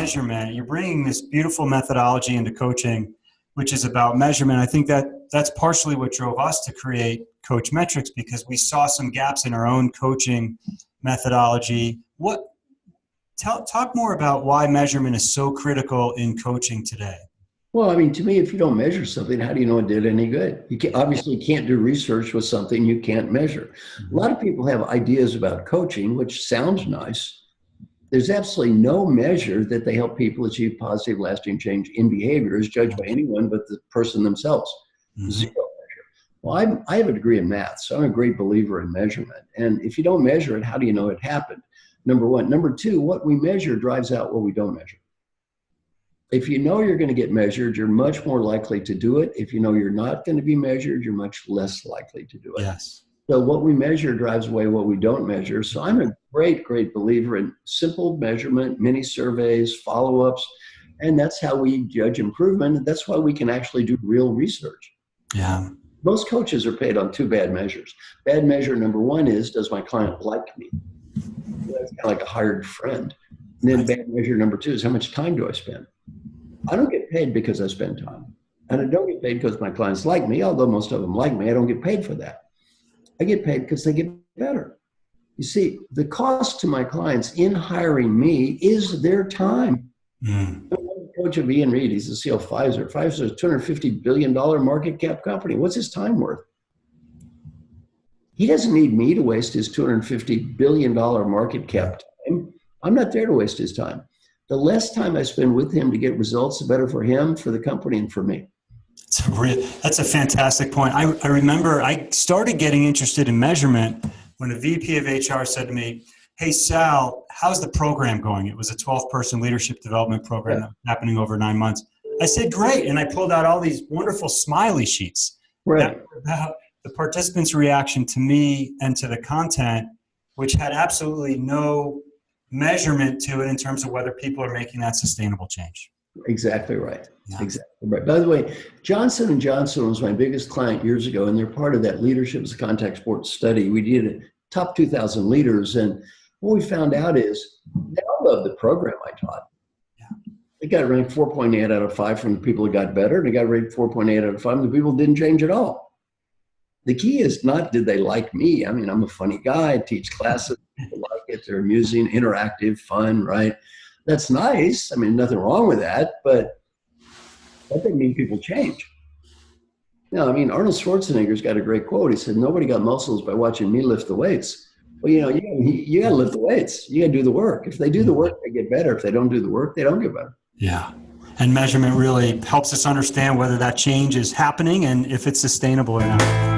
measurement, you're bringing this beautiful methodology into coaching, which is about measurement. I think that that's partially what drove us to create Coachmetrix, because we saw some gaps in our own coaching methodology. Talk more about why measurement is so critical in coaching today. Well, I mean, to me, if you don't measure something, how do you know it did any good? You obviously can't do research with something you can't measure. A lot of people have ideas about coaching, which sounds nice. There's absolutely no measure that they help people achieve positive, lasting change in behavior as judged by anyone but the person themselves. Zero measure. Well, I have a degree in math, so I'm a great believer in measurement. And if you don't measure it, how do you know it happened? Number one. Number two, what we measure drives out what we don't measure. If you know you're going to get measured, you're much more likely to do it. If you know you're not going to be measured, you're much less likely to do it. Yes. So what we measure drives away what we don't measure. So I'm a great believer in simple measurement, mini surveys, follow-ups, and that's how we judge improvement. That's why we can actually do real research. Yeah. Most coaches are paid on two bad measures. Bad measure number one is, does my client like me? That's kind of like a hired friend. And then bad measure number two is, how much time do I spend? I don't get paid because I spend time. And I don't get paid because my clients like me, although most of them like me. I don't get paid for that. I get paid because they get better. You see, the cost to my clients in hiring me is their time. I'm the coach of Ian Reed. He's the CEO of Pfizer. Pfizer is a $250 billion market cap company. What's his time worth? He doesn't need me to waste his $250 billion market cap time. I'm not there to waste his time. The less time I spend with him to get results, the better for him, for the company, and for me. That's a fantastic point. I remember I started getting interested in measurement when a VP of HR said to me, "Hey, Sal, how's the program going?" It was a 12-person leadership development program happening over 9 months. I said, "Great." And I pulled out all these wonderful smiley sheets about the participants' reaction to me and to the content, which had absolutely no measurement to it in terms of whether people are making that sustainable change. Exactly right. Yeah. Exactly right. By the way, Johnson & Johnson was my biggest client years ago, and they're part of that Leadership as a Contact Sport study. We did a top 2,000 leaders, and what we found out is they all loved the program I taught. Yeah. It got ranked 4.8 out of 5 from the people who got better, and it got ranked 4.8 out of 5 from the people who didn't change at all. The key is not did they like me. I mean, I'm a funny guy. I teach classes. People like it. They're amusing, interactive, fun, right? That's nice. I mean, nothing wrong with that, but that doesn't mean people change. No, I mean, Arnold Schwarzenegger's got a great quote. He said, "Nobody got muscles by watching me lift the weights." Well, you got to lift the weights. You got to do the work. If they do the work, they get better. If they don't do the work, they don't get better. Yeah. And measurement really helps us understand whether that change is happening and if it's sustainable or not.